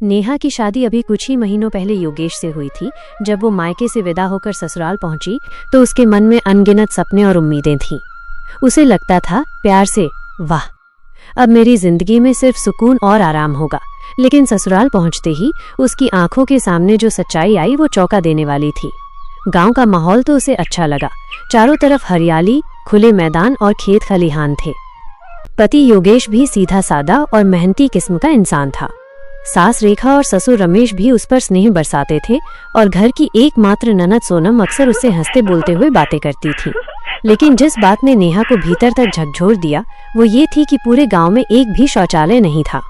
नेहा की शादी अभी कुछ ही महीनों पहले योगेश से हुई थी। जब वो मायके से विदा होकर ससुराल पहुंची तो उसके मन में अनगिनत सपने और उम्मीदें थीं। उसे लगता था प्यार से, वाह, अब मेरी जिंदगी में सिर्फ सुकून और आराम होगा। लेकिन ससुराल पहुंचते ही उसकी आंखों के सामने जो सच्चाई आई वो चौंका देने वाली थी। गांव का माहौल तो उसे अच्छा लगा। चारों तरफ हरियाली, खुले मैदान और खेत खलिहान थे। पति योगेश भी सीधा सादा और मेहनती किस्म का इंसान था। सास रेखा और ससुर रमेश भी उस पर स्नेह बरसाते थे और घर की एकमात्र ननद सोनम अक्सर उससे हंसते बोलते हुए बातें करती थी। लेकिन जिस बात ने नेहा को भीतर तक झकझोर दिया वो ये थी कि पूरे गांव में एक भी शौचालय नहीं था।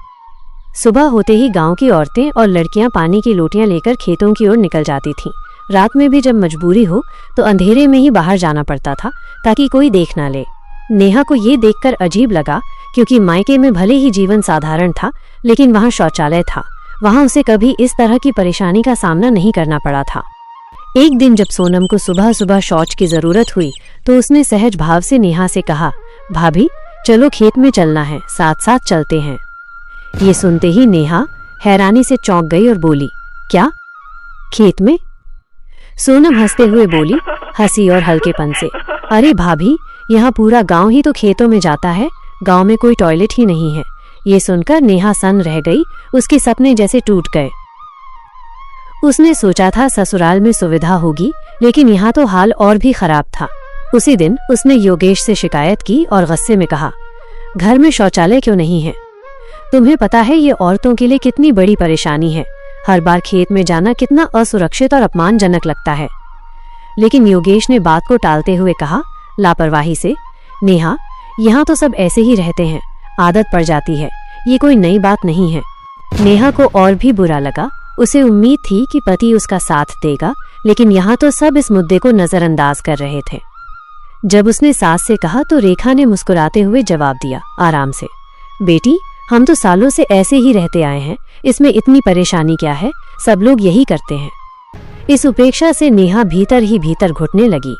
सुबह होते ही गांव की औरतें और लड़कियां पानी की लोटियां लेकर खेतों की ओर निकल जाती थीं। रात में भी जब मजबूरी हो तो अंधेरे में ही बाहर जाना पड़ता था ताकि कोई देख ना ले। नेहा को ये देखकर अजीब लगा, क्योंकि मायके में भले ही जीवन साधारण था लेकिन वहाँ शौचालय था। वहाँ उसे कभी इस तरह की परेशानी का सामना नहीं करना पड़ा था। एक दिन जब सोनम को सुबह सुबह शौच की जरूरत हुई तो उसने सहज भाव से नेहा से कहा, भाभी चलो खेत में चलना है, साथ साथ चलते हैं। ये सुनते ही नेहा हैरानी से चौंक गई और बोली, क्या खेत में? सोनम हंसते हुए बोली, हंसी और हल्केपन से, अरे भाभी, यहाँ पूरा गांव ही तो खेतों में जाता है, गांव में कोई टॉयलेट ही नहीं है। ये सुनकर नेहा सन्न रह गई। उसके सपने जैसे टूट गए। उसने सोचा था ससुराल में सुविधा होगी, लेकिन यहाँ तो हाल और भी खराब था। उसी दिन उसने योगेश से शिकायत की और गुस्से में कहा, घर में शौचालय क्यों नहीं है? तुम्हें पता है ये औरतों के लिए कितनी बड़ी परेशानी है। हर बार खेत में जाना कितना असुरक्षित और अपमानजनक लगता है। लेकिन योगेश ने बात को टालते हुए कहा लापरवाही से, नेहा, यहाँ तो सब ऐसे ही रहते हैं, आदत पड़ जाती है, ये कोई नई बात नहीं है। नेहा को और भी बुरा लगा। उसे उम्मीद थी कि पति उसका साथ देगा, लेकिन यहाँ तो सब इस मुद्दे को नजरअंदाज कर रहे थे। जब उसने सास से कहा तो रेखा ने मुस्कुराते हुए जवाब दिया, आराम से, बेटी, हम तो सालों से ऐसे ही रहते आए हैं, इसमें इतनी परेशानी क्या है, सब लोग यही करते हैं। इस उपेक्षा से नेहा भीतर ही भीतर घुटने लगी।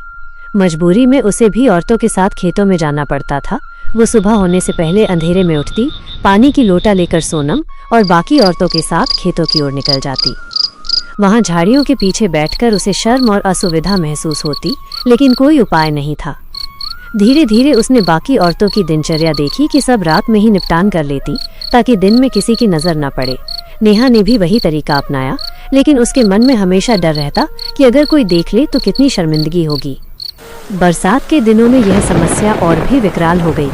मजबूरी में उसे भी औरतों के साथ खेतों में जाना पड़ता था। वो सुबह होने से पहले अंधेरे में उठती, पानी की लोटा लेकर सोनम और बाकी औरतों के साथ खेतों की ओर निकल जाती। वहां झाड़ियों के पीछे बैठकर उसे शर्म और असुविधा महसूस होती, लेकिन कोई उपाय नहीं था। धीरे धीरे उसने बाकी औरतों की दिनचर्या देखी कि सब रात में ही निपटान कर लेती ताकि दिन में किसी की नजर न पड़े। नेहा ने भी वही तरीका अपनाया, लेकिन उसके मन में हमेशा डर रहता कि अगर कोई देख ले तो कितनी शर्मिंदगी होगी। बरसात के दिनों में यह समस्या और भी विकराल हो गई।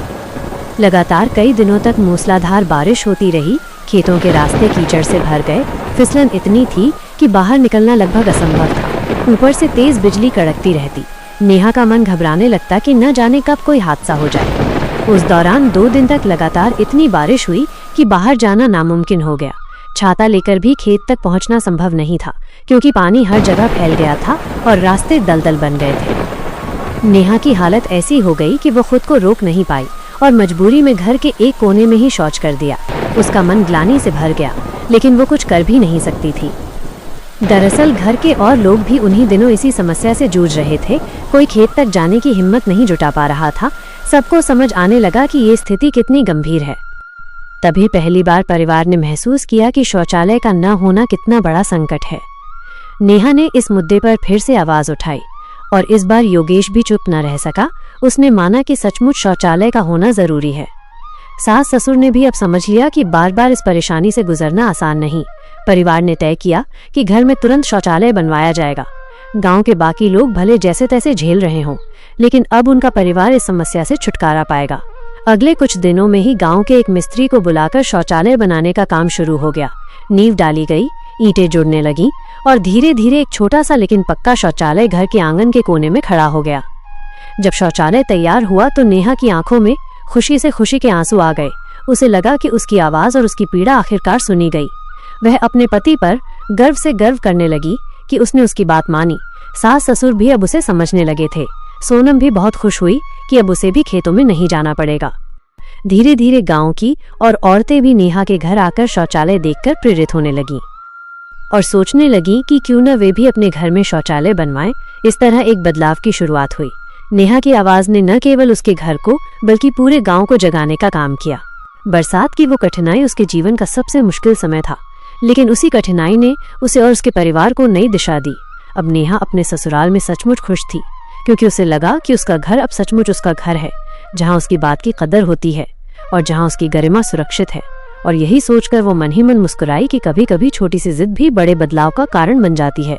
लगातार कई दिनों तक मूसलाधार बारिश होती रही। खेतों के रास्ते कीचड़ से भर गए। फिसलन इतनी थी कि बाहर निकलना लगभग असंभव था। ऊपर से तेज बिजली कड़कती रहती। नेहा का मन घबराने लगता कि न जाने कब कोई हादसा हो जाए। उस दौरान 2 दिन तक लगातार इतनी बारिश हुई कि बाहर जाना नामुमकिन हो गया। छाता लेकर भी खेत तक पहुंचना संभव नहीं था, क्योंकि पानी हर जगह फैल गया था और रास्ते दलदल बन गए थे। नेहा की हालत ऐसी हो गई कि वो खुद को रोक नहीं पाई और मजबूरी में घर के एक कोने में ही शौच कर दिया। उसका मन ग्लानि से भर गया, लेकिन वो कुछ कर भी नहीं सकती थी। दरअसल घर के और लोग भी उन्हीं दिनों इसी समस्या से जूझ रहे थे। कोई खेत तक जाने की हिम्मत नहीं जुटा पा रहा था। सबको समझ आने लगा कि ये स्थिति कितनी गंभीर है। तभी पहली बार परिवार ने महसूस किया कि शौचालय का न होना कितना बड़ा संकट है। नेहा ने इस मुद्दे पर फिर से आवाज उठाई और इस बार योगेश भी चुप न रह सका। उसने माना कि सचमुच शौचालय का होना जरूरी है। सास ससुर ने भी अब समझ लिया कि बार बार इस परेशानी से गुजरना आसान नहीं। परिवार ने तय किया कि घर में तुरंत शौचालय बनवाया जाएगा। गांव के बाकी लोग भले जैसे तैसे झेल रहे हों, लेकिन अब उनका परिवार इस समस्या से छुटकारा पाएगा। अगले कुछ दिनों में ही गांव के एक मिस्त्री को बुलाकर शौचालय बनाने का काम शुरू हो गया। नींव डाली गई, ईंटें जुड़ने लगीं और धीरे धीरे एक छोटा सा लेकिन पक्का शौचालय घर के आंगन के कोने में खड़ा हो गया। जब शौचालय तैयार हुआ तो नेहा की आंखों में खुशी से खुशी के आंसू आ गए। उसे लगा कि उसकी आवाज और उसकी पीड़ा आखिरकार सुनी गई। वह अपने पति पर गर्व से गर्व करने लगी कि उसने उसकी बात मानी। सास ससुर भी अब उसे समझने लगे थे। सोनम भी बहुत खुश हुई कि अब उसे भी खेतों में नहीं जाना पड़ेगा। धीरे धीरे गांव की और औरतें भी नेहा के घर आकर शौचालय देखकर प्रेरित होने लगीं और सोचने लगी कि क्यों न वे भी अपने घर में शौचालय बनवाएं। इस तरह एक बदलाव की शुरुआत हुई। नेहा की आवाज ने न केवल उसके घर को बल्कि पूरे गांव को जगाने का काम किया। बरसात की वो कठिनाई उसके जीवन का सबसे मुश्किल समय था, लेकिन उसी कठिनाई ने उसे और उसके परिवार को नई दिशा दी। अब नेहा अपने ससुराल में सचमुच खुश थी, क्योंकि उसे लगा कि उसका घर अब सचमुच उसका घर है, जहाँ उसकी बात की कदर होती है और जहाँ उसकी गरिमा सुरक्षित है। और यही सोचकर वो मन ही मन मुस्कुराई कि कभी कभी छोटी सी जिद भी बड़े बदलाव का कारण बन जाती है।